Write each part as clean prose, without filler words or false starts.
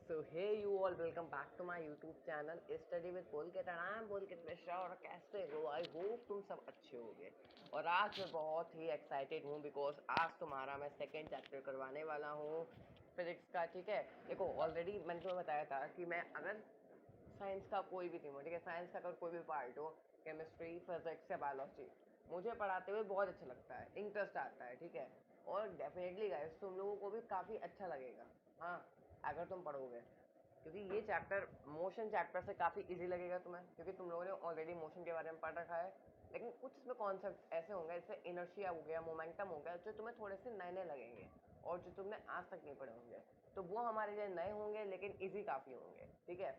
So hey you all welcome back to my YouTube channel study with Pulkit Mishra. और कैसे हो? I hope तुम सब अच्छे होगे। और आज मैं बहुत ही एक्साइटेड हूँ बिकॉज आज तुम्हारा मैं सेकेंड चैप्टर करवाने वाला हूँ फिजिक्स का। ठीक है, देखो ऑलरेडी मैंने तुम्हें बताया था कि मैं अगर साइंस का कोई भी थीम हो, ठीक है, साइंस का अगर कोई भी पार्ट हो, केमिस्ट्री फिजिक्स या बायोलॉजी, मुझे पढ़ाते हुए बहुत अच्छा लगता है, इंटरेस्ट आता है। ठीक है, और डेफिनेटली गाइस तुम लोगों को भी काफ़ी अच्छा लगेगा, हाँ, अगर तुम पढ़ोगे, क्योंकि ये चैप्टर मोशन चैप्टर से काफ़ी इजी लगेगा तुम्हें, क्योंकि तुम लोगों ने ऑलरेडी मोशन के बारे में पढ़ रखा है। लेकिन कुछ इसमें कॉन्सेप्ट ऐसे होंगे जैसे इनर्शिया हो गया, मोमेंटम हो गया, जो तुम्हें थोड़े से नए नए लगेंगे और जो तुमने आज तक नहीं पढ़े होंगे, तो वो हमारे लिए नए होंगे लेकिन इजी काफ़ी होंगे। ठीक है,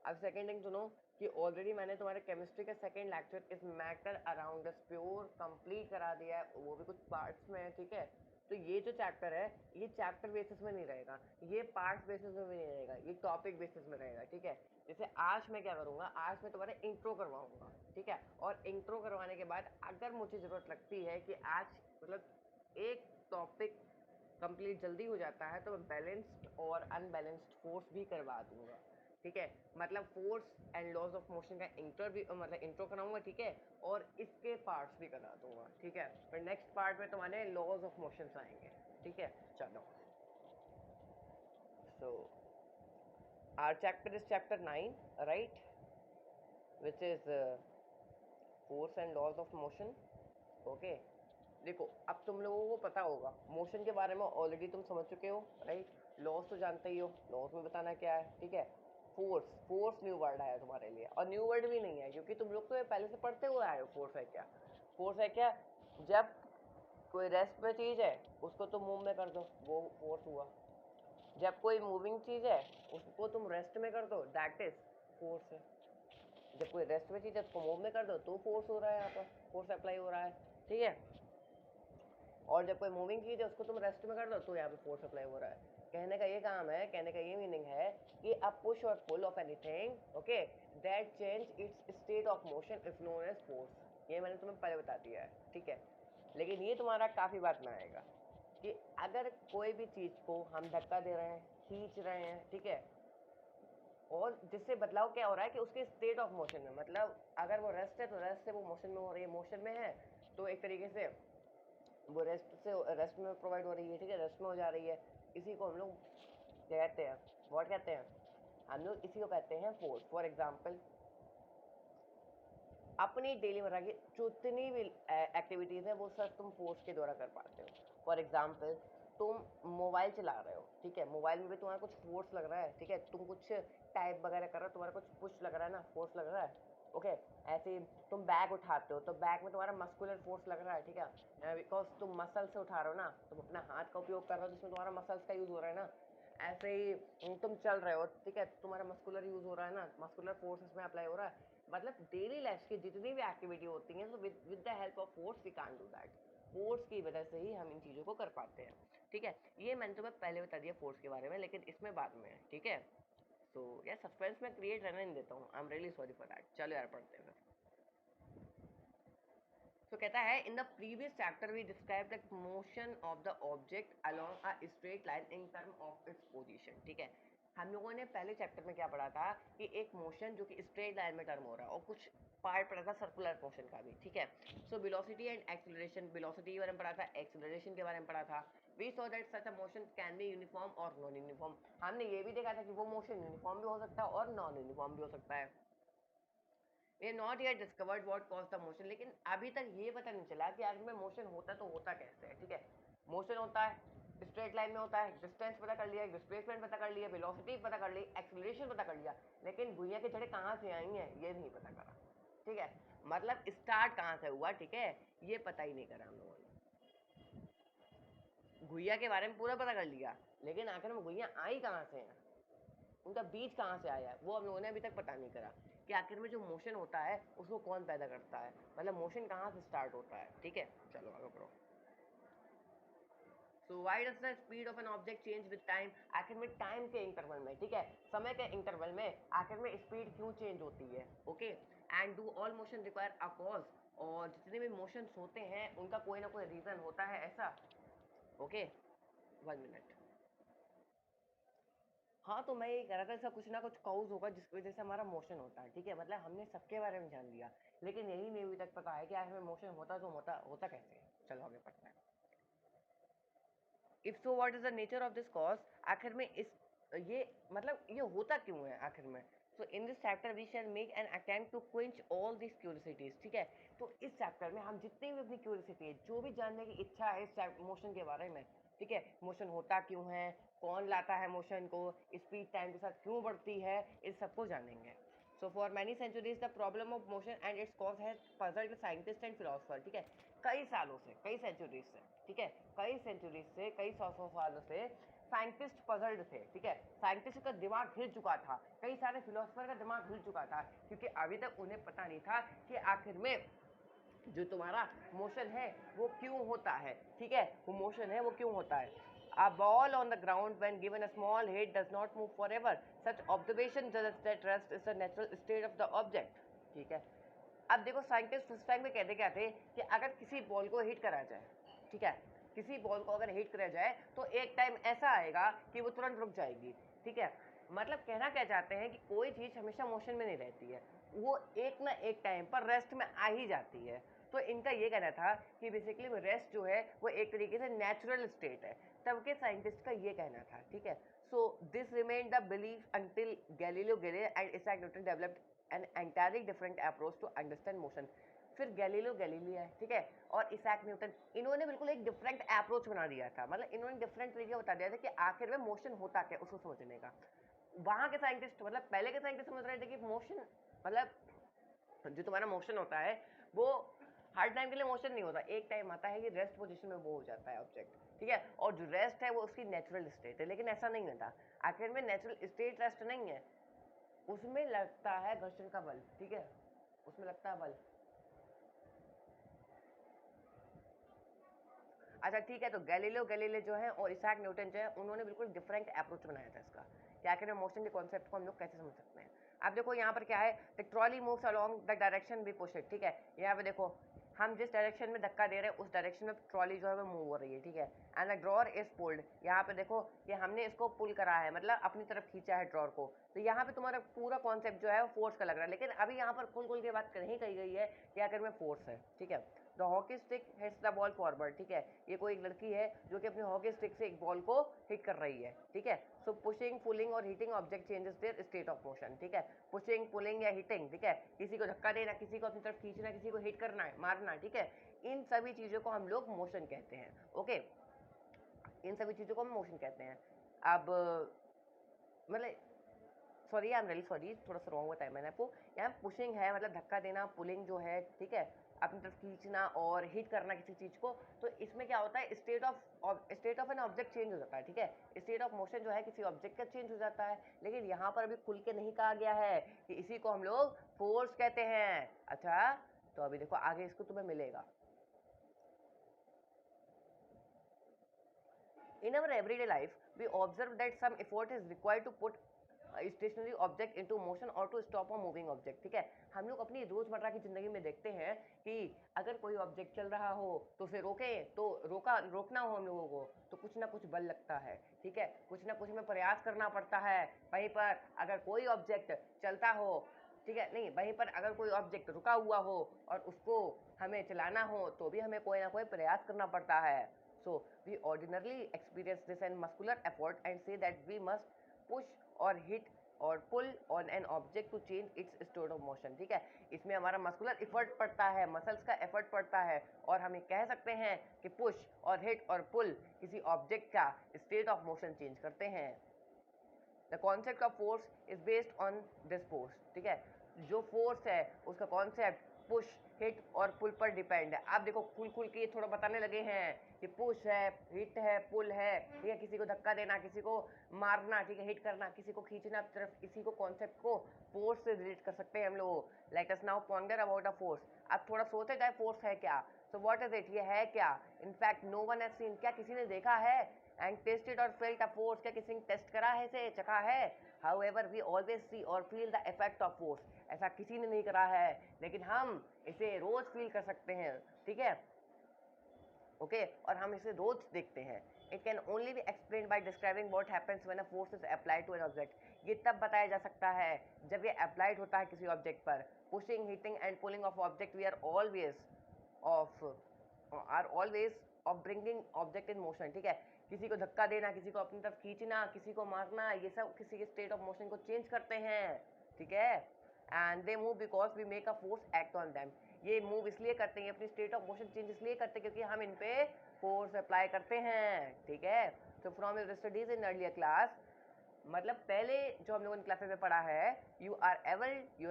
अब सेकेंड थिंग सुनो कि ऑलरेडी मैंने तुम्हारे केमिस्ट्री का सेकेंड लेक्चर इस matter around the pure complete करा दिया है, वो भी कुछ पार्ट्स में है। ठीक है, तो ये जो चैप्टर है ये चैप्टर बेसिस में नहीं रहेगा, ये पार्ट्स बेसिस में भी नहीं रहेगा, ये टॉपिक बेसिस में रहेगा। ठीक है, जैसे आज मैं क्या करूँगा, आज मैं तुम्हारे इंट्रो करवाऊँगा। ठीक है, और इंट्रो करवाने के बाद अगर मुझे ज़रूरत लगती है कि आज मतलब एक टॉपिक कंप्लीट जल्दी हो जाता है तो मैं बैलेंस्ड और अनबैलेंस्ड फोर्स भी करवा दूंगा। ठीक है, मतलब force and laws of motion का इंट्रो कराऊंगा। ठीक है, और इसके पार्ट्स भी करा दूंगा। ठीक है, फिर नेक्स्ट पार्ट में तुम्हारे लॉज ऑफ मोशन आएंगे। ठीक है, चलो, so our chapter is chapter 9, right, which is force and laws of motion. Okay, देखो अब तुम लोगों को पता होगा मोशन के बारे में, ऑलरेडी तुम समझ चुके हो, राइट। लॉस तो जानते ही हो, लॉस में बताना क्या है। ठीक है, फोर्स, फोर्स न्यू वर्ड आया तुम्हारे लिए, और न्यू वर्ड भी नहीं है क्योंकि तुम लोग तो ये पहले से पढ़ते हुए आए हो। फोर्स है क्या? फोर्स है क्या? जब कोई रेस्ट में चीज़ है उसको तुम मूव में कर दो, वो फोर्स हुआ। जब कोई मूविंग चीज़ है उसको तुम रेस्ट में कर दो, दैट इज फोर्स है। जब कोई रेस्ट में चीज़ है उसको मूव में कर दो तो फोर्स हो रहा है, यहाँ पर फोर्स अप्लाई हो रहा है। ठीक है, और जब कोई मूविंग चीज है उसको तुम रेस्ट में कर दो तो यहाँ पे फोर्स अप्लाई हो रहा है। कहने का ये काम है, कहने का ये मीनिंग है कि a push or pull of anything, okay, that change its state of motion is known as force. ये मैंने तुम्हें पहले बता दिया है। ठीक है, लेकिन ये तुम्हारा काफी बात में आएगा कि अगर कोई भी चीज को हम धक्का दे रहे हैं, खींच रहे हैं, ठीक है, और जिससे बदलाव क्या हो रहा है कि उसके स्टेट ऑफ मोशन में, मतलब अगर वो रेस्ट है तो रेस्ट से वो मोशन में हो रही है, मोशन में है तो एक तरीके से वो रेस्ट में प्रोवाइड हो रही है। ठीक है, रेस्ट में हो जा रही है। इसी को हम लोग क्या कहते हैं, व्हाट कहते हैं, हम लोग इसी को कहते हैं फोर्स। फॉर एग्जाम्पल, अपनी डेली मर्रा की जितनी भी एक्टिविटीज़ है वो सब तुम फोर्स के द्वारा कर पाते हो। फॉर एग्जाम्पल, तुम मोबाइल चला रहे हो, ठीक है, मोबाइल में भी तुम्हारा कुछ फोर्स लग रहा है। ठीक है, तुम कुछ टाइप वगैरह कर रहे हो, तुम्हारा कुछ पुश लग रहा है ना, फोर्स लग रहा है। ओके, ऐसे ही तुम बैग उठाते हो तो बैग में तुम्हारा मस्कुलर फोर्स लग रहा है। ठीक है, बिकॉज तुम मसल से उठा रहे हो ना, तुम अपना हाथ का उपयोग कर रहे हो जिसमें तुम्हारा मसल्स का यूज़ हो रहा है ना। ऐसे ही तुम चल रहे हो, ठीक है, तुम्हारा मस्कुलर यूज़ हो रहा है ना, मस्कुलर फोर्स इसमें अप्लाई हो रहा है। मतलब डेली लाइफ की जितनी भी एक्टिविटी होती हैं तो with the help of force we can do that. Force की वजह से ही हम इन चीज़ों को कर पाते हैं। ठीक है, ये मैंने तुम्हें पहले बता दिया फोर्स के बारे में, लेकिन इसमें बाद में है। ठीक है, तो यार सस्पेंस में क्रिएट रहने नहीं देता हूँ, I am really sorry for that. चलो यार पढ़ते हैं। तो कहता है in the previous chapter we describe the motion of the object along a straight line in term of its position. ठीक है, हम लोगों ने पहले चैप्टर में क्या पढ़ा था कि एक मोशन जो कि स्ट्रेट लाइन में टर्म हो रहा है, और कुछ पार्ट पढ़ा था सर्कुलर मोशन का भी। ठीक है, so velocity and acceleration, velocity के बारे में पढ़ा था, एक्सेलरेशन के बारे में पढ़ा था। We saw that such a motion can be uniform और नॉन यूनिफॉर्म। हमने ये भी देखा था कि वो मोशन यूनिफॉर्म भी हो सकता है और नॉन यूनिफॉर्म भी हो सकता है। We not yet discovered what cause the motion, लेकिन अभी तक ये पता नहीं चला कि आखिर में मोशन होता तो होता कैसे है। ठीक है, मोशन होता है स्ट्रेट लाइन में होता है, डिस्टेंस पता कर लिया, डिस्प्लेसमेंट पता कर लिया, वेलोसिटी पता कर ली, एक्सेलरेशन पता कर लिया, लेकिन भुइया की जड़ें कहाँ से आई हैं ये नहीं पता करा। ठीक है, मतलब स्टार्ट कहाँ से हुआ, ठीक है, ये पता ही नहीं करा हम लोगों ने। भुइया के बारे में पूरा पता कर लिया, लेकिन आखिर में भुइया आई कहाँ से हैं, उनका बीज कहाँ से आया है, वो हम लोगों ने अभी तक पता नहीं करा कि आखिर में जो मोशन होता है उसको कौन पैदा करता है, मतलब मोशन कहाँ से स्टार्ट होता है। ठीक है, चलो आगे बढ़ो। So why does the speed of an object change with time, आखिर में टाइम के इंटरवल में, ठीक है, समय के इंटरवल में आखिर में स्पीड क्यों चेंज होती है। Okay, and do all motion require a cause, और जितने भी मोशंस होते हैं उनका कोई ना कोई रीजन होता है ऐसा। Okay, 1 minute. हाँ, तो मैं ये कह रहा था ऐसा कुछ ना कुछ कॉज होगा जिसकी वजह से हमारा मोशन होता है, ठीक है? मतलब हमने सबके बारे में जान लिया, लेकिन यही नहीं अभी तक पता है कि आखिर में मोशन होता तो होता कैसे है। चलो आगे पढ़ते हैं। If so what is the nature of this cause, आखिर में इस ये मतलब ये होता क्यों है आखिर में। So in this chapter we shall make an attempt to quench all this curiosities, ठीक है? तो इस चैप्टर में हम जितनी भी अपनी क्यूरियोसिटी है, जो भी जानने की इच्छा है इस मोशन के बारे में, ठीक है, मोशन होता क्यों है, कौन लाता है मोशन को, स्पीड टाइम के साथ क्यों बढ़ती है, इस सबको जानेंगे। So for many centuries the problem of motion and its cause has puzzled scientist and philosopher, ठीक है? कई सालों से, कई सेंचुरीज से, ठीक है, कई सेंचुरीज से, कई सौ सालों से साइंटिस्ट पजल्ड थे, ठीक है? साइंटिस्ट का दिमाग हिल चुका था, कई सारे फिलोसफर का दिमाग हिल चुका था, क्योंकि अभी तक उन्हें पता नहीं था कि आखिर में जो तुम्हारा मोशन है वो क्यों होता है, ठीक है? वो मोशन है वो क्यों होता है। A ball on the ground when given a small hit does not move forever. Such observation suggests that rest is the natural state of the object, ठीक है? अब देखो साइंटिस्ट उस टाइम में कहते क्या थे कि अगर किसी बॉल को हिट करा जाए, ठीक है, किसी बॉल को अगर हिट करा जाए तो एक टाइम ऐसा आएगा कि वो तुरंत रुक जाएगी, ठीक है? मतलब कहना क्या चाहते हैं कि कोई चीज़ हमेशा मोशन में नहीं रहती है, वो एक ना एक टाइम पर रेस्ट में आ ही जाती है। तो इनका ये कहना था कि बेसिकली रेस्ट जो है वो एक तरीके से नेचुरल स्टेट है, तब के साइंटिस्ट का ये कहना था, ठीक है? So this remain the belief until Galileo Galilei and Isaac Newton developed an entirely different approach to understand motion. फिर गैलीलियो गैलीली है, ठीक है, और इसाक न्यूटन, इन्होंने बिल्कुल एक डिफरेंट अप्रोच बना दिया था, मतलब इन्होंने डिफरेंट तरीका बता दिया था कि आखिर में मोशन होता क्या उसको समझने का। वहाँ के साइंटिस्ट मतलब पहले के साइंटिस्ट समझ रहे थे कि मोशन मतलब जो तुम्हारा मोशन होता है वो हर टाइम के लिए मोशन नहीं होता, एक टाइम आता है कि रेस्ट पोजीशन में वो हो जाता है ऑब्जेक्ट, ठीक है? और जो रेस्ट है वो उसकी नेचुरल स्टेट है, लेकिन ऐसा नहीं होता। आखिर में नेचुरल स्टेट रेस्ट नहीं है, उसमें लगता है घर्षण का बल, ठीक है, उसमें लगता है बल। अच्छा ठीक है, तो गैलीलियो गैलीले जो है और इसाक न्यूटन जो है उन्होंने बिल्कुल डिफरेंट अप्रोच बनाया था इसका कि आखिर में मोशन के कॉन्सेप्ट को हम लोग कैसे समझ सकते हैं। अब देखो यहाँ पर क्या है, the trolley moves along the direction we push it, ठीक है? यहाँ पे देखो हम जिस डायरेक्शन में धक्का दे रहे हैं उस डायरेक्शन में ट्रॉली जो है वो मूव हो रही है, ठीक है? And the drawer is pulled, यहाँ पे देखो कि हमने इसको पुल करा है, मतलब अपनी तरफ खींचा है ड्रॉर को, तो यहाँ पे तुम्हारा पूरा कॉन्सेप्ट जो है वो फोर्स का लग रहा है, लेकिन अभी यहाँ पर पुल की बात नहीं कही गई है कि आखिर में फोर्स है, ठीक है? The hockey stick hits the ball forward, ठीक है? ये कोई एक लड़की है जो कि अपनी हॉकी स्टिक से एक बॉल को हिट कर रही है, ठीक है? सो पुशिंग पुलिंग और hitting object changes their state of motion, ठीक है? पुशिंग पुलिंग या हिटिंग, ठीक है, किसी को धक्का देना, किसी को अपनी तरफ खींचना, किसी को हिट करना है, मारना, ठीक है? इन सभी चीज़ों को हम लोग मोशन कहते हैं, ओके? इन सभी चीज़ों को हम मोशन कहते हैं। अब मतलब sorry, I am really sorry, थोड़ा सा रॉन्ग बताया मैंने आपको। यहाँ पुशिंग है मतलब धक्का देना, पुलिंग जो है, ठीक है, अपनी तरफ खींचना और हिट करना किसी चीज़ को। तो इसमें क्या होता है, state of an object change हो जाता है, ठीक है? स्टेट ऑफ मोशन जो है किसी ऑब्जेक्ट का चेंज हो जाता है, लेकिन यहाँ पर अभी खुल के नहीं कहा गया है कि इसी को हम लोग फोर्स कहते हैं। अच्छा, तो अभी देखो आगे इसको तुम्हें मिलेगा। In our everyday life, we observe that some effort is required to put a stationary object into motion or to stop a moving object, ठीक है? हम लोग अपनी रोजमर्रा की जिंदगी में देखते हैं कि अगर कोई ऑब्जेक्ट चल रहा हो तो उसे रोकें, तो रोकना हो हम लोगों को तो कुछ ना कुछ बल लगता है, ठीक है? कुछ ना कुछ हमें प्रयास करना पड़ता है। वहीं पर अगर कोई ऑब्जेक्ट चलता हो, ठीक है, नहीं, वहीं पर अगर कोई ऑब्जेक्ट रुका हुआ हो और उसको हमें चलाना हो तो भी हमें कोई ना कोई प्रयास करना पड़ता है। So we ordinarily experience this in muscular effort and say that we must push or hit or pull on an object to change its state of motion, ठीक है? इसमें हमारा मस्कुलर एफर्ट पड़ता है, मसल्स का एफर्ट पड़ता है, और हम ये कह सकते हैं कि पुश और हिट और पुल किसी ऑब्जेक्ट का स्टेट ऑफ मोशन चेंज करते हैं। The concept of force is based on this force, ठीक है? जो फोर्स है उसका कॉन्सेप्ट पुश हिट और पुल पर डिपेंड है। आप देखो खुल खुल के थोड़ा बताने लगे हैं कि पुश है, हिट है, पुल है, ठीक है? किसी को धक्का देना, किसी को मारना, ठीक है, हिट करना, किसी को खींचना तरफ, इसी को कॉन्सेप्ट को फोर्स से रिलेट कर सकते हैं हम लोग। Let us now ponder about a force. अब थोड़ा सोचे जाए फोर्स है क्या, सो व्हाट इज इट, ये है क्या? In fact no one has seen, क्या किसी ने देखा है? एंड टेस्टेड और फेल्ट अ फोर्स, क्या किसी ने टेस्ट करा है, इसे चखा है? हाउएवर वी ऑलवेज सी और feel the effect of force, ऐसा किसी ने नहीं करा है, लेकिन हम इसे रोज फील कर सकते हैं, ठीक है? ओके, और हम इसे रोज देखते हैं। It can only be explain by describing what happens when a force is applied to an object. ये तब बताया जा सकता है जब ये अप्लाइड होता है किसी ऑब्जेक्ट पर। Pushing, hitting and pulling of object we are always of bringing object in motion. ठीक है, किसी को धक्का देना, किसी को अपनी तरफ खींचना, किसी को मारना, ये सब किसी के स्टेट ऑफ मोशन को चेंज करते हैं। ठीक है, and they move because we make a force act on them. ये मूव इसलिए करते हैं, अपनी स्टेट ऑफ मोशन चेंज इसलिए करते हैं क्योंकि हम इन पे फोर्स अप्लाई करते हैं। ठीक है, तो from your studies in earlier class, मतलब पहले जो हम लोगों ने क्लासेस में पढ़ा है, you are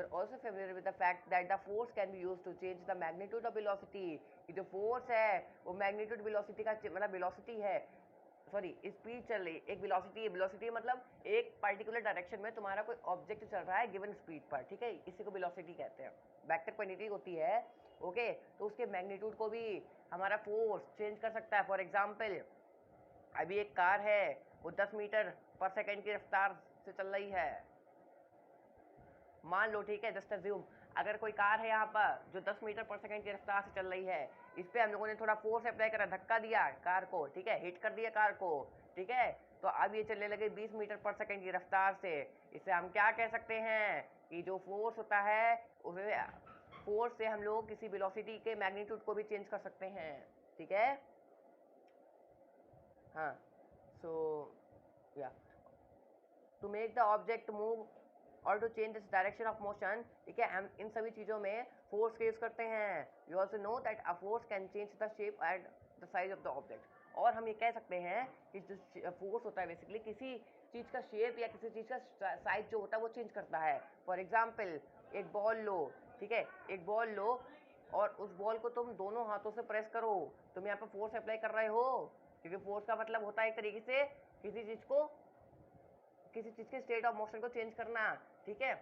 also familiar with the fact that the force can be used to change the magnitude of velocity. कि जो फोर्स है वो मैग्नीट्यूड वेलोसिटी का मतलब वेलोसिटी है, सॉरी स्पीड चल रही, एक वेलोसिटी मतलब एक पर्टिकुलर डायरेक्शन में तुम्हारा कोई ऑब्जेक्ट चल रहा है गिवन स्पीड पर। ठीक है, इसी को वेलोसिटी कहते हैं। वेक्टर क्वांटिटी होती है। ओके, तो उसके मैग्नीट्यूड को भी हमारा फोर्स चेंज कर सकता है। फॉर एग्जाम्पल, अभी एक कार है, वो 10 मीटर पर सेकेंड की रफ्तार से चल रही है, मान लो। ठीक है, जस्ट अज्यूम अगर कोई कार है यहाँ पर जो 10 मीटर पर सेकेंड की रफ्तार से चल रही है, इस पर हम लोगों ने थोड़ा फोर्स अप्लाई करा, धक्का दिया कार को। ठीक है, हिट कर दिया कार को। ठीक है, तो अब ये चलने लगे 20 मीटर पर सेकेंड की रफ्तार से। इससे हम क्या कह सकते हैं कि जो फोर्स होता है, उसे फोर्स से हम लोग किसी वेलोसिटी के मैग्नीट्यूड को भी चेंज कर सकते हैं। ठीक है, हाँ, सो या to make the object move or to change this direction of motion. ठीक है, हम इन सभी चीज़ों में फोर्स यूज करते हैं। You also know that a force can change the shape and the size of the object. और हम ये कह सकते हैं कि जो फोर्स होता है बेसिकली किसी चीज़ का शेप या किसी चीज़ का साइज जो होता है वो चेंज करता है। फॉर एग्जाम्पल, एक बॉल लो। ठीक है, एक बॉल लो और उस बॉल को तुम दोनों हाथों से प्रेस करो, तुम यहाँ पर फोर्स अप्लाई कर रहे हो, क्योंकि फोर्स का मतलब होता है एक तरीके से किसी चीज़ के स्टेट ऑफ मोशन को चेंज करना। ठीक है,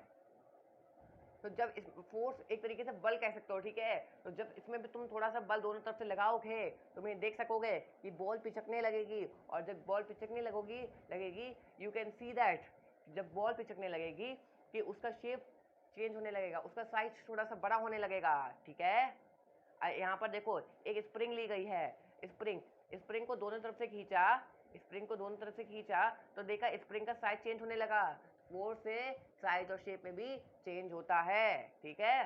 तो जब इस फोर्स एक तरीके से बल कह सकते हो। ठीक है, तो जब इसमें भी तुम थोड़ा सा बल दोनों तरफ से लगाओगे, तुम ये देख सकोगे कि बॉल पिचकने लगेगी। और जब बॉल पिचकने लगेगी यू कैन सी दैट, जब बॉल पिचकने लगेगी कि उसका शेप चेंज होने लगेगा, उसका साइज थोड़ा सा बड़ा होने लगेगा। ठीक है, यहाँ पर देखो एक स्प्रिंग ली गई है। स्प्रिंग को दोनों तरफ से खींचा तो देखा स्प्रिंग का साइज चेंज होने लगा। फोर्स से साइज और शेप में भी चेंज होता है। ठीक है,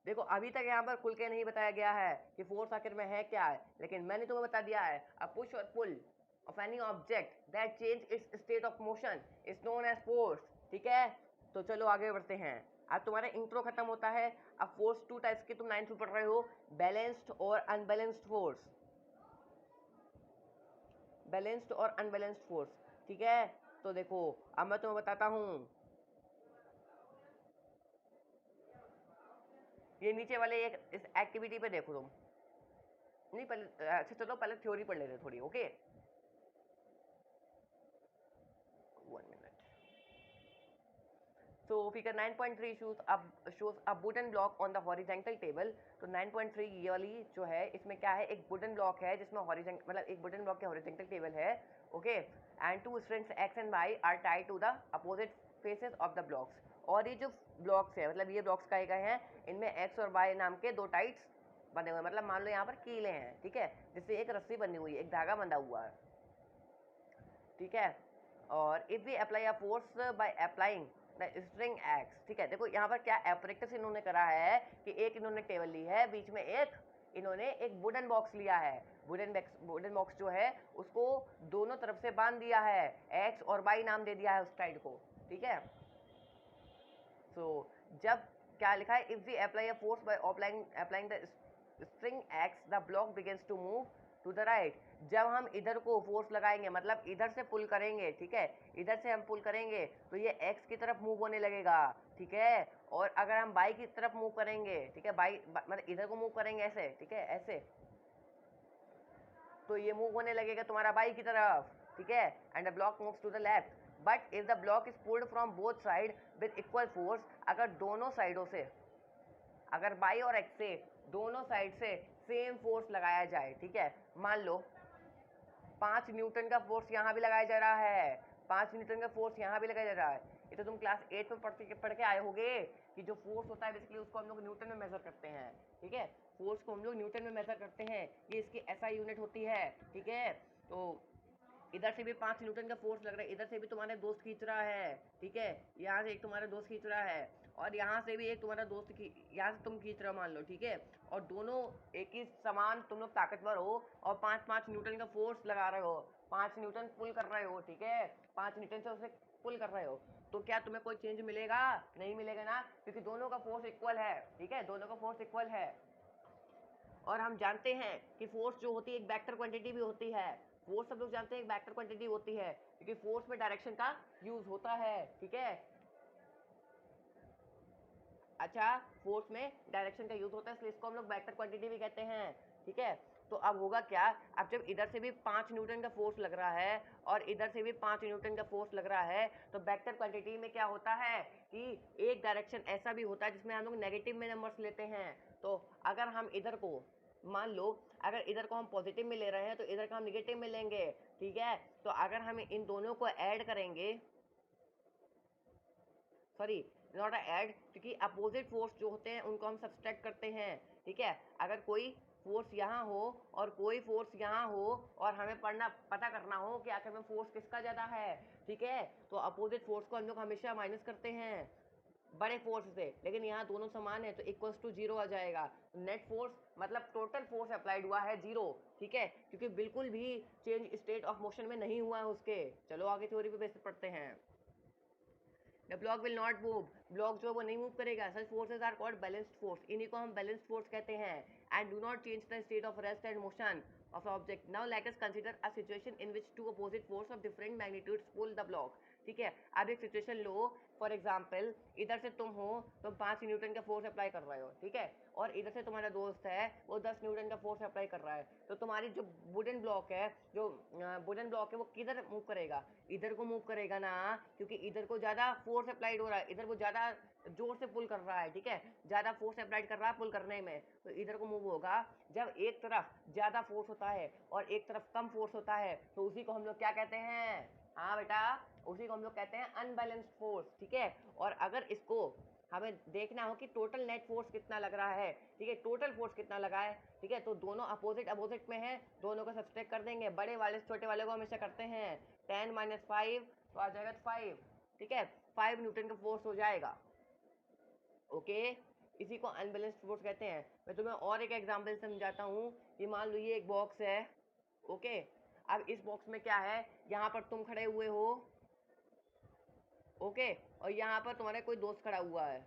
देखो अभी तक यहाँ पर खुल के नहीं बताया गया है कि फोर्स आखिर में है क्या है, लेकिन मैंने तुम्हें बता दिया है a push or pull of any object that change its state of motion is known as force. ठीक है, तो चलो आगे बढ़ते हैं। अब तुम्हारा इंट्रो खत्म होता है। अब फोर्स टू टाइप्स की तुम 9th में पढ़ रहे हो, बैलेंस्ड और अनबैलेंस्ड फोर्स। बैलेंस्ड और अनबैलेंस्ड फोर्स। ठीक है, तो देखो अब मैं तुम्हें बताता हूँ। ये नीचे वाले एक इस एक्टिविटी पे देखो तुम। नहीं पहले अच्छा चलो पहले थ्योरी पढ़ लेते थोड़ी। Okay, 1 minute। So figure 9.3 shows a wooden block on the horizontal table। तो 9.3 ये वाली जो है इसमें क्या है, एक वुडन ब्लॉक है जिसमें हॉरिजॉन्टल मतलब एक वुडन ब्लॉक के हॉरिजॉन्टल टेबल है। Okay, and two strings X and Y are tied to the opposite faces of the blocks. और ये जो ब्लॉक्स है मतलब ये ब्लॉक्स कहे गए हैं, इनमें एक्स और वाई नाम के दो टाइट्स बने हुए हैं। मतलब मान लो यहाँ पर कीले हैं। ठीक है, जिससे एक रस्सी बनी हुई है, एक धागा बंधा हुआ है। ठीक है, और if we apply a force by applying the string X. ठीक है, देखो यहाँ पर क्या एप्रेक्टिस इन्होंने करा है कि एक इन्होंने टेबल ली है, बीच में एक इन्होंने एक वुडन बॉक्स लिया है। वुडन बॉक्स जो है उसको दोनों तरफ से बांध दिया है, एक्स और वाई नाम दे दिया है उस साइड को। ठीक है, सो जब क्या लिखा है, if we apply a force by applying the string X the block begins to move to the right. जब हम इधर को फोर्स लगाएंगे मतलब इधर से पुल करेंगे। ठीक है, इधर से हम पुल करेंगे तो ये एक्स की तरफ मूव होने लगेगा। ठीक है, और अगर हम बाई की तरफ मूव करेंगे, ठीक है, मतलब इधर को मूव करेंगे ऐसे। ठीक है, ऐसे तो ये मूव होने लगेगा तुम्हारा बाई की तरफ। ठीक है, and the block moves to the left. But if the block is pulled from both side with equal force, अगर दोनों साइडों से, अगर बाई और एक्स से दोनों साइड से सेम फोर्स लगाया जाए। ठीक है, मान लो 5 न्यूटन का फोर्स यहाँ भी लगाया जा रहा है, 5 न्यूटन का फोर्स यहाँ भी लगाया जा रहा है, ये तो तुम क्लास 8 में पढ़ के आए होगे कि जो फोर्स होता है बेसिकली उसको हम लोग न्यूटन में मेजर करते हैं, ठीक है। फोर्स को हम लोग न्यूटन में मेजर करते हैं, ये इसकी एसआई यूनिट होती है, ठीक है। तो इधर से भी 5 न्यूटन का फोर्स लग रहा है, इधर से भी तुम्हारे दोस्त खींच रहा है, ठीक है। यहाँ से एक तुम्हारा दोस्त खींच रहा है और यहाँ से भी एक तुम्हारा दोस्त यहाँ से तुम खींच रहे हो मान लो, ठीक है। और दोनों एक ही समान तुम लोग ताकतवर हो और 5-5 न्यूटन का फोर्स लगा रहे हो, 5 न्यूटन पुल कर रहे हो, ठीक है। 5 न्यूटन से उसे पुल कर रहे हो, तो क्या तुम्हें कोई चेंज मिलेगा? नहीं मिलेगा ना, क्योंकि दोनों का फोर्स इक्वल है, ठीक है, दोनों का फोर्स इक्वल है। और हम जानते हैं कि फोर्स जो होती है एक वेक्टर क्वांटिटी भी होती है, फोर्स सब लोग जानते हैं एक वेक्टर क्वांटिटी होती है, क्योंकि फोर्स में डायरेक्शन का यूज होता है, ठीक है। अच्छा, फोर्स में डायरेक्शन का यूज होता है इसलिए इसको हम लोग वेक्टर क्वांटिटी भी कहते हैं, ठीक है। तो अब होगा क्या, अब जब इधर से भी 5 न्यूटन का फोर्स लग रहा है और इधर से भी 5 न्यूटन का फोर्स लग रहा है, तो वेक्टर क्वांटिटी में क्या होता है कि एक डायरेक्शन ऐसा भी होता है जिसमें हम लोग नेगेटिव में नंबर्स लेते हैं। तो अगर हम इधर को मान लो, अगर इधर को हम पॉजिटिव में ले रहे हैं तो इधर का हम निगेटिव में लेंगे, ठीक है। तो अगर हम इन दोनों को ऐड करेंगे, सॉरी नॉट ऐड, क्योंकि अपोजिट फोर्स जो होते हैं उनको हम सब्सट्रैक्ट करते हैं, ठीक है। अगर कोई फोर्स यहाँ हो और कोई फोर्स यहाँ हो और हमें पता करना हो कि आखिर में फोर्स किसका ज़्यादा है, ठीक है, तो अपोजिट फोर्स को हम लोग हमेशा माइनस करते हैं बड़े फोर्स से, लेकिन यहाँ दोनों समान है तो इक्वल्स टू जीरो आ जाएगा। नेट फोर्स मतलब टोटल फोर्स अप्लाइड हुआ है जीरो, ठीक है, क्योंकि बिल्कुल भी चेंज स्टेट ऑफ मोशन में नहीं हुआ है उसके। चलो आगे थ्योरी पे बेस पढ़ते हैं। The block will not move, block जो वो नहीं मूव करेगा। Such forces are called balanced force, इन्हीं को हम बैलेंस्ड फोर्स कहते हैं। And do not change the state of rest and motion of object. Now let us consider a situation in which two opposite force of different magnitudes pull the block. ठीक है, अब एक situation low, for example इधर से तुम हो, तुम 5 Newton का फोर्स अप्लाई कर रहे हो, ठीक है, और इधर से तुम्हारा दोस्त है वो 10 न्यूटन का फोर्स अप्लाई कर रहा है। तो तुम्हारी जो वुडन ब्लॉक है, जो वुडन ब्लॉक है वो किधर मूव करेगा? इधर को मूव करेगा ना, क्योंकि इधर को ज़्यादा फोर्स अप्लाइड हो रहा है, इधर वो ज़्यादा जोर से पुल कर रहा है, ठीक है, ज़्यादा फोर्स अप्लाइड कर रहा है पुल करने में, तो इधर को मूव होगा। जब एक तरफ ज़्यादा फोर्स होता है और एक तरफ कम फोर्स होता है तो उसी को हम लोग क्या कहते हैं? हाँ बेटा, उसी को हम लोग कहते हैं अनबैलेंस्ड फोर्स, ठीक है। और अगर इसको हमें देखना हो कि टोटल नेट फोर्स कितना लग रहा है, ठीक है, टोटल फोर्स कितना लगा है, ठीक है, तो दोनों अपोजिट में है, दोनों को सब्सट्रैक्ट कर देंगे, बड़े वाले से छोटे वाले को हमेशा करते हैं 10 - 5 तो आ जाएगा 5, ठीक है, 5 न्यूटन का फोर्स हो जाएगा, ओके। इसी को अनबैलेंस्ड फोर्स कहते हैं। मैं तुम्हें और एक एग्जांपल समझाता हूँ। ये मान लो ये एक बॉक्स है, ओके। अब इस बॉक्स में क्या है, यहाँ पर तुम खड़े हुए हो, ओके, और यहाँ पर तुम्हारा कोई दोस्त खड़ा हुआ है,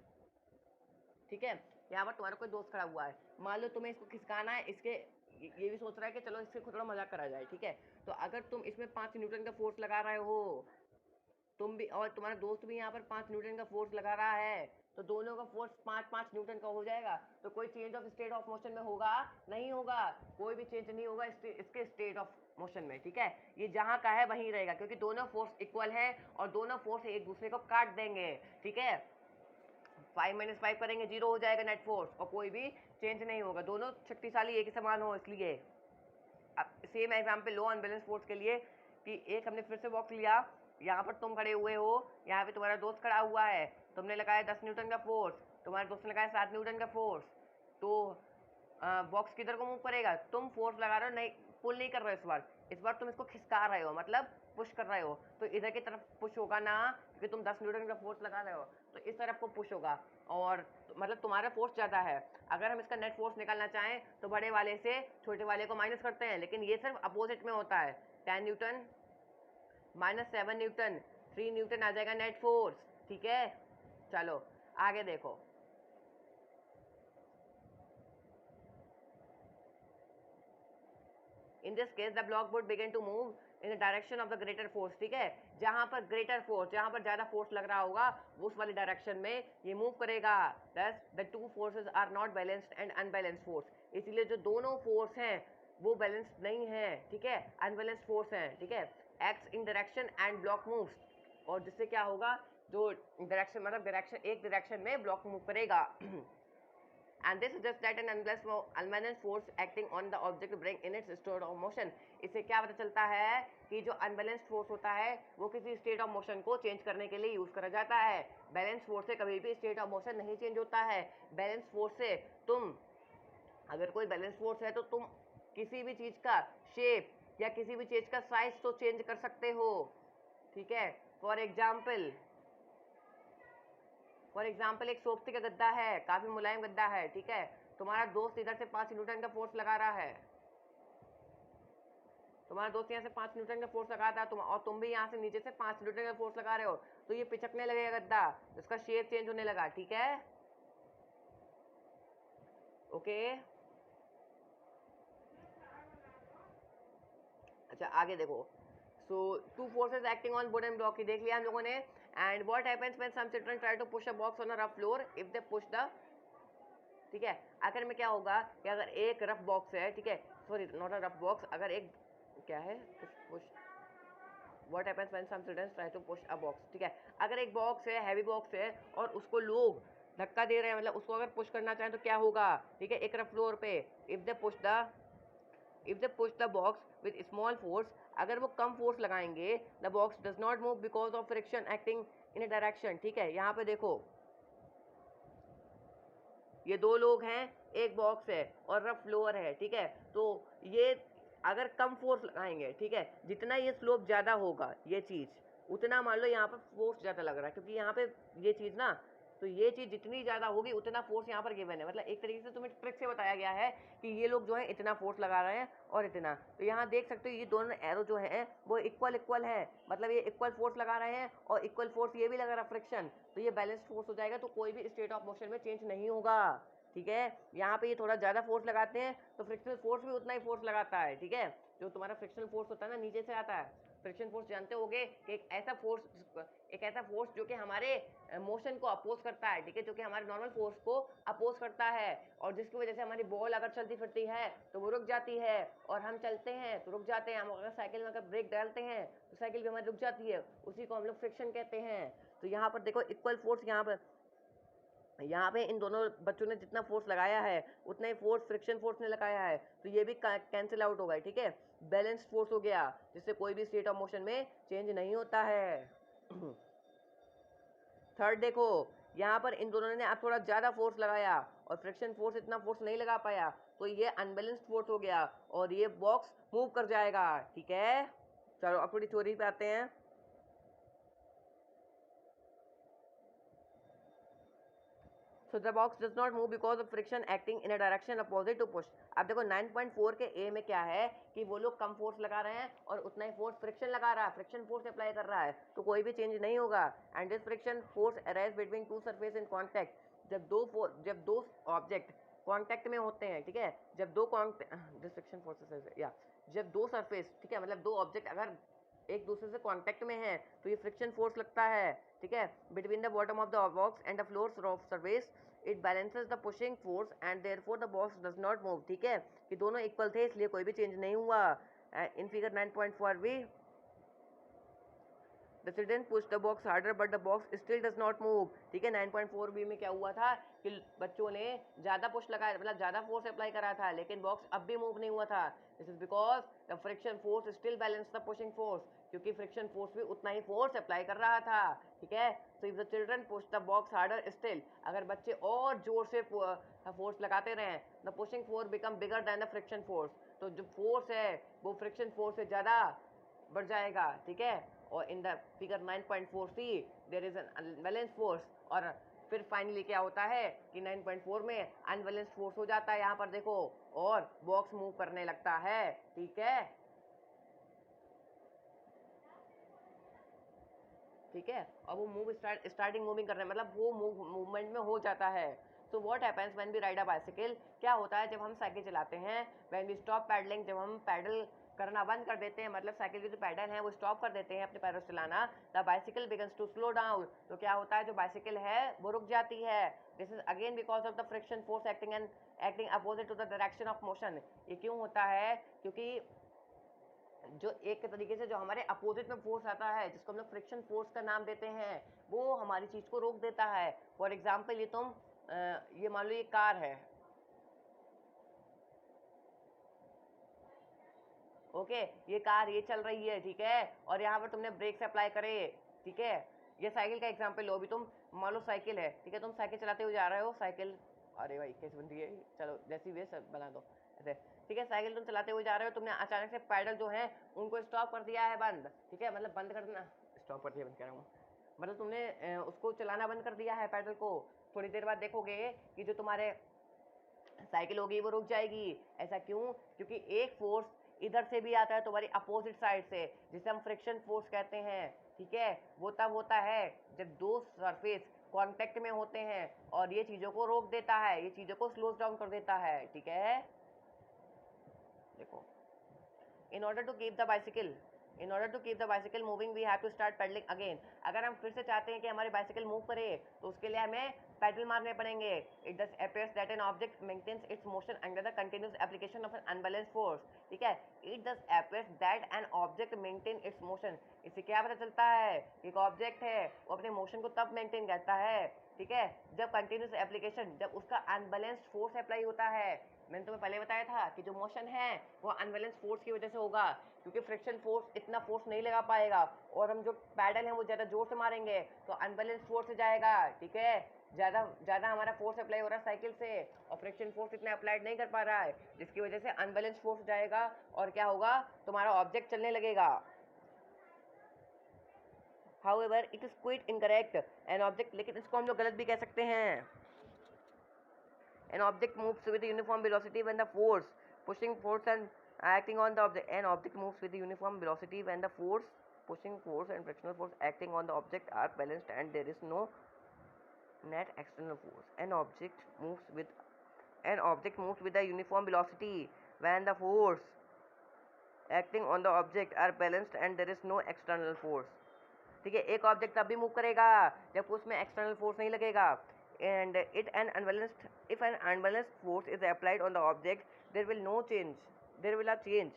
ठीक है, यहाँ पर तुम्हारा कोई दोस्त खड़ा हुआ है। मान लो तुम्हें इसको खिसकाना है, इसके ये भी सोच रहा है कि चलो इससे थोड़ा मजाक करा जाए, ठीक है। तो अगर तुम इसमें 5 न्यूटन का फोर्स लगा रहे हो, तुम भी और तुम्हारा दोस्त भी यहाँ पर 5 न्यूटन का फोर्स लगा रहा है, तो दोनों का फोर्स 5-5 न्यूटन का हो जाएगा। तो कोई change of state of motion में होगा? नहीं होगा, कोई भी चेंज नहीं होगा इसके स्टेट ऑफ मोशन में, ठीक है। ये जहाँ का है वहीं रहेगा, क्योंकि दोनों फोर्स इक्वल है और दोनों फोर्स एक दूसरे को काट देंगे, ठीक है। 5 - 5 करेंगे, जीरो हो जाएगा नेट फोर्स और कोई भी चेंज नहीं होगा, दोनों शक्तिशाली एक ही समान हो इसलिए। अब सेम एग्जाम्पल लो अनबैलेंस फोर्स के लिए, कि एक हमने फिर से बॉक्स लिया, यहाँ पर तुम खड़े हुए हो, यहाँ पे तुम्हारा दोस्त खड़ा हुआ है, तुमने लगाया 10 न्यूटन का फोर्स, तुम्हारे दोस्त ने लगाया 7 न्यूटन का फोर्स, तो बॉक्स किधर को मूव करेगा? तुम फोर्स लगा रहे हो, नहीं पुल नहीं कर रहे हो, इस बार तुम इसको खिसका रहे हो, मतलब पुश कर रहे हो, तो इधर की तरफ पुश होगा ना, क्योंकि तुम 10 न्यूटन का फोर्स लगा रहे हो, तो इस तरफ को पुश होगा, और मतलब तुम्हारा फोर्स ज़्यादा है। अगर हम इसका नेट फोर्स निकालना चाहें तो बड़े वाले से छोटे वाले को माइनस करते हैं, लेकिन ये सिर्फ अपोजिट में होता है। 10 न्यूटन -7 न्यूटन, 3 न्यूटन आ जाएगा नेट फोर्स, ठीक है। चलो आगे देखो, in this case the block would begin to move in the direction of the greater force, ठीक है, जहां पर ग्रेटर फोर्स, जहां पर ज्यादा फोर्स लग रहा होगा उस वाली डायरेक्शन में ये मूव करेगा। Thus the two forces are not balanced and unbalanced force, इसलिए जो दोनों फोर्स हैं वो बैलेंस्ड नहीं है, ठीक है, अनबैलेंस्ड फोर्स है, ठीक है। X in direction and block moves, और जिससे क्या होगा, जो डायरेक्शन मतलब डायरेक्शन एक डायरेक्शन में ब्लॉक मूव करेगा and this suggests that an unbalanced force acting on the object bring in its state of motion. इससे क्या पता चलता है कि जो अनबैलेंस्ड फोर्स होता है वो किसी स्टेट ऑफ मोशन को चेंज करने के लिए यूज करा जाता है। बैलेंस फोर्स से कभी भी स्टेट ऑफ मोशन नहीं चेंज होता है। बैलेंस फोर्स से तुम, अगर कोई बैलेंस फोर्स है तो तुम किसी भी चीज का शेप या किसी भी चीज का साइज तो चेंज कर सकते हो, ठीक है। फॉर एग्जाम्पल एक सोफ्टी का गद्दा है, काफी मुलायम गद्दा है, ठीक है। तुम्हारा दोस्त इधर से 5 न्यूटन का फोर्स लगा रहा है, तुम्हारा दोस्त यहाँ से 5 न्यूटन का फोर्स लगा था, और तुम भी यहाँ से नीचे से 5 न्यूटन का फोर्स लगा रहे हो, तो ये पिचकने लगेगा गद्दा, इसका शेप चेंज होने लगा, ठीक है। ओके, अच्छा आगे देखो। So two forces acting on wooden block, की देख लिया हम लोगों ने। And what happens when some children try to push a box on a rough floor if they push the, ठीक है। आखिर में क्या होगा कि अगर एक रफ बॉक्स है, ठीक है, sorry not a rough box, अगर एक क्या है push, what happens when some children try to push a box, ठीक है। अगर एक बॉक्स है, हैवी बॉक्स है, और उसको लोग धक्का दे रहे हैं, मतलब उसको अगर पुश करना चाहें तो क्या होगा, ठीक है, एक रफ फ्लोर पे, if they push the box with small force, अगर वो कम फोर्स लगाएंगे, the box does not move because of friction acting in a direction, ठीक है। यहाँ पे देखो ये दो लोग हैं, एक बॉक्स है और रफ फ्लोर है, ठीक है। तो ये अगर कम फोर्स लगाएंगे, ठीक है, जितना ये स्लोप ज़्यादा होगा ये चीज़, उतना मान लो यहाँ पर फोर्स ज़्यादा लग रहा है, क्योंकि यहाँ पे ये चीज़ ना, तो ये चीज़ जितनी ज़्यादा होगी उतना फोर्स यहाँ पर गिवन है, मतलब एक तरीके से तुम्हें ट्रिक से बताया गया है कि ये लोग जो है इतना फोर्स लगा रहे हैं और इतना। तो यहाँ देख सकते हो ये दोनों एरो जो है वो इक्वल है, मतलब ये इक्वल फोर्स लगा रहे हैं और इक्वल फोर्स ये भी लगा रहा है फ्रिक्शन, तो ये बैलेंस्ड फोर्स हो जाएगा, तो कोई भी स्टेट ऑफ मोशन में चेंज नहीं होगा, ठीक है। यहाँ पे ये थोड़ा ज़्यादा फोर्स लगाते हैं तो फ्रिक्शनल फोर्स भी उतना ही फोर्स लगाता है, ठीक है। जो तुम्हारा फ्रिक्शनल फोर्स होता है ना, नीचे से आता है फ्रिक्शन फोर्स, जानते होगे कि एक ऐसा फोर्स जो कि हमारे मोशन को अपोज करता है, ठीक है, जो कि हमारे नॉर्मल फोर्स को अपोज करता है, और जिसकी वजह से हमारी बॉल अगर चलती फिरती है तो वो रुक जाती है, और हम चलते हैं तो रुक जाते हैं, हम अगर साइकिल में अगर ब्रेक डालते हैं तो साइकिल भी हमारी रुक जाती है, उसी को हम लोग फ्रिक्शन कहते हैं। तो यहाँ पर देखो इक्वल फोर्स, यहाँ पे इन दोनों बच्चों ने जितना फोर्स लगाया है उतना ही फोर्स फ्रिक्शन फोर्स ने लगाया है, तो ये भी कैंसिल आउट होगा, ठीक है। बैलेंस्ड फोर्स हो गया, जिससे कोई भी स्टेट ऑफ मोशन में चेंज नहीं होता है। थर्ड देखो, यहाँ पर इन दोनों ने अब थोड़ा ज़्यादा फोर्स लगाया और फ्रिक्शन फोर्स इतना फोर्स नहीं लगा पाया, तो ये अनबैलेंस्ड फोर्स हो गया और ये बॉक्स मूव कर जाएगा, ठीक है। चलो अब थोड़ी थ्योरी पे आते हैं। So the box does not move because of friction acting in a direction opposite to push. अब देखो 9.4 के ए में क्या है कि वो लोग कम फोर्स लगा रहे हैं और उतना ही फोर्स फ्रिक्शन लगा रहा है, फ्रिक्शन फोर्स अप्लाई कर रहा है, तो कोई भी चेंज नहीं होगा। And this friction force arise between two surface in contact, जब दो ऑब्जेक्ट कांटेक्ट में होते हैं, ठीक है, दिस फ्रिक्शन फोर्स या जब दो सरफेस, ठीक है, मतलब दो ऑब्जेक्ट अगर एक दूसरे से कांटेक्ट में है तो ये फ्रिक्शन फोर्स लगता है, ठीक है, between the bottom of the box and the floor of surface, it balances the pushing force and therefore the box does not move, ठीक है, कि दोनों इक्वल थे इसलिए कोई भी चेंज नहीं हुआ। इन फिगर 9.4 भी the children push the box harder but the box still does not move, ठीक है। 9.4 बी में क्या हुआ था कि बच्चों ने ज़्यादा पुश लगाया, मतलब ज़्यादा फोर्स अप्लाई करा था, लेकिन बॉक्स अब भी मूव नहीं हुआ था। This is because the friction force still balance the pushing force, क्योंकि फ्रिक्शन फोर्स भी उतना ही फोर्स अप्लाई कर रहा था, ठीक है। So if the children push the box harder still, अगर बच्चे और जोर से फोर्स लगाते रहें, the pushing force become bigger than the friction force, तो जो फोर्स है वो फ्रिक्शन फोर्स से ज़्यादा बढ़ जाएगा, ठीक है। और in the figure 9.4 C there is an unbalance force, और फिर फाइनली क्या होता है कि 9.4 में अनबैलेंस फोर्स हो जाता है, यहाँ पर देखो, और बॉक्स मूव करने लगता है, ठीक है, ठीक है। और वो स्टार्टिंग मूविंग कर रहे हैं, मतलब वो मूवमेंट में हो जाता है। So what happens when we ride a bicycle, क्या होता है जब हम साइकिल चलाते हैं, व्हेन वी स्टॉप पैडलिंग, जब हम पैडल करना बंद कर देते हैं, मतलब साइकिल के जो पैडल हैं वो स्टॉप कर देते हैं अपने पैरों से चलाना, the bicycle begins to slow down, तो क्या होता है जो बाइसिकल है वो रुक जाती है। This is again because of the friction force acting opposite to the direction of motion. ये क्यों होता है, क्योंकि जो एक तरीके से जो हमारे अपोजिट में फोर्स आता है, जिसको हम लोग फ्रिक्शन फोर्स का नाम देते हैं, वो हमारी चीज़ को रोक देता है। फॉर एग्जाम्पल ये मान लो ये कार है, ओके, ये कार ये चल रही है, ठीक है, और यहाँ पर तुमने ब्रेक्स अप्लाई करे, ठीक है। ये साइकिल का एग्जांपल लो, अभी तुम मान लो साइकिल है, ठीक है, तुम साइकिल चलाते हुए जा रहे हो, साइकिल, अरे भाई कैसे बनती है, चलो जैसी भी है बना दो ऐसे, ठीक है। साइकिल तुम चलाते हुए जा रहे हो, तुमने अचानक से पैडल जो है उनको स्टॉप कर दिया है, बंद, ठीक है, मतलब बंद कर देना, स्टॉप कर दिया, बंद कर रहा हूँ, मतलब तुमने उसको चलाना बंद कर दिया है पैडल को। थोड़ी देर बाद देखोगे कि जो तुम्हारे साइकिल होगी वो रुक जाएगी। ऐसा क्यों? क्योंकि एक फोर्स इधर से भी आता है तुम्हारी अपोजिट साइड से, जिसे हम फ्रिक्शन फोर्स कहते हैं, ठीक है। वो तब होता है जब दो सरफेस कांटेक्ट में होते हैं, और ये चीज़ों को रोक देता है, ये चीज़ों को स्लो डाउन कर देता है, ठीक है। देखो, in order to keep the bicycle moving we have to start pedaling again। अगर हम फिर से चाहते हैं कि हमारी बाइसिकल मूव करे तो उसके लिए हमें पैडल मारने पड़ेंगे। It thus appears that an object maintains its motion under the continuous application of an unbalanced force, ठीक है। It thus appears that an object maintains its motion। इससे क्या पता चलता है? एक ऑब्जेक्ट है वो अपने मोशन को तब मेंटेन करता है, ठीक है, जब कंटिन्यूस एप्लीकेशन, जब उसका अनबैलेंस्ड फोर्स अप्लाई होता है। मैंने तुम्हें पहले बताया था कि जो मोशन है वो अनबैलेंस फोर्स की वजह से होगा, क्योंकि फ्रिक्शन फोर्स इतना फोर्स नहीं लगा पाएगा, और हम जो पैडल है वो ज़्यादा जोर से मारेंगे तो अनबैलेंस फोर्स से जाएगा, ठीक है। ज़्यादा हमारा फोर्स अप्लाई हो रहा है साइकिल से, और फ्रिक्शन फोर्स इतना अप्लाइड नहीं कर पा रहा है, जिसकी वजह से अनबैलेंस फोर्स जाएगा, और क्या होगा, तुम्हारा ऑब्जेक्ट चलने लगेगा। However, it is quite incorrect। An object, लेकिन इसको हम लोग गलत भी कह सकते हैं। An object moves with a uniform velocity when the force pushing force and acting on the object. An object moves with a uniform velocity when the force pushing force and frictional force acting on the object are balanced and there is no net external force. An object moves with a uniform velocity when the force acting on the object are balanced and there is no external force। ठीक है, एक object तब भी move करेगा जब उसमें external force नहीं लगेगा। And if an unbalanced force is applied on the object there will a change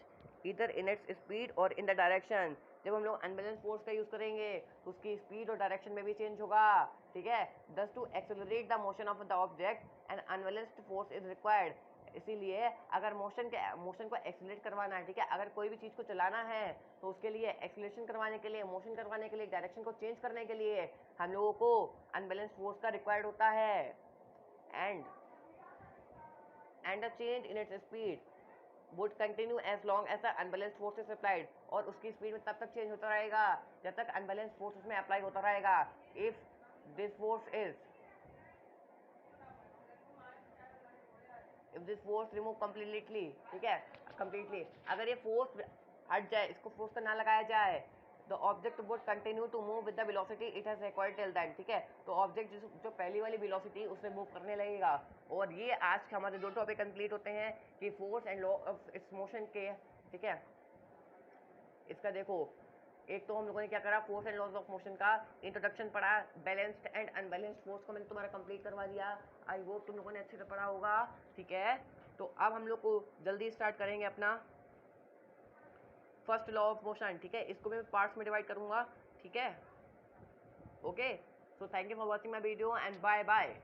either in its speed और इन द डायरेक्शन। जब हम लोग अनबैलेंस फोर्स का यूज़ करेंगे तो उसकी स्पीड और डायरेक्शन में भी चेंज होगा, ठीक है। Thus to accelerate the motion of the object and unbalanced force is required. इसीलिए अगर मोशन को एक्सीलरेट करवाना है, ठीक है, अगर कोई भी चीज़ को चलाना है तो उसके लिए एक्सीलरेशन करवाने के लिए, मोशन करवाने के लिए, डायरेक्शन को चेंज करने के लिए हम लोगों को अनबैलेंस फोर्स का रिक्वायर्ड होता है। And a change in its speed would continue as long as the unbalance force is applied. और उसकी स्पीड में तब तक चेंज होता रहेगा जब तक अनबैलेंस फोर्स उसमें अप्लाई होता रहेगा। If this force remove completely, ठीक है, कम्प्लीटली अगर ये फोर्स हट जाए, इसको फोर्स का ना लगाया जाए, the object would continue to move with the velocity it has acquired till then, ठीक है। तो ऑब्जेक्ट जो पहली वाली वेलोसिटी उससे मूव करने लगेगा। और ये आज के हमारे दो टॉपिक कंप्लीट होते हैं कि force and law of its motion के, ठीक है। इसका देखो, एक तो हम लोगों ने क्या करा, force and laws of motion का इंट्रोडक्शन पढ़ा, बैलेंस्ड एंड अनबैलेंस्ड फोर्स को मैंने तुम्हारा कंप्लीट करवा दिया। आई होप तुम लोगों ने अच्छे से पढ़ा होगा, ठीक है। तो अब हम लोग को जल्दी स्टार्ट करेंगे अपना फर्स्ट लॉ ऑफ मोशन, ठीक है। इसको मैं पार्ट्स में डिवाइड करूंगा, ठीक है। Okay, so thank you for watching my video and bye bye.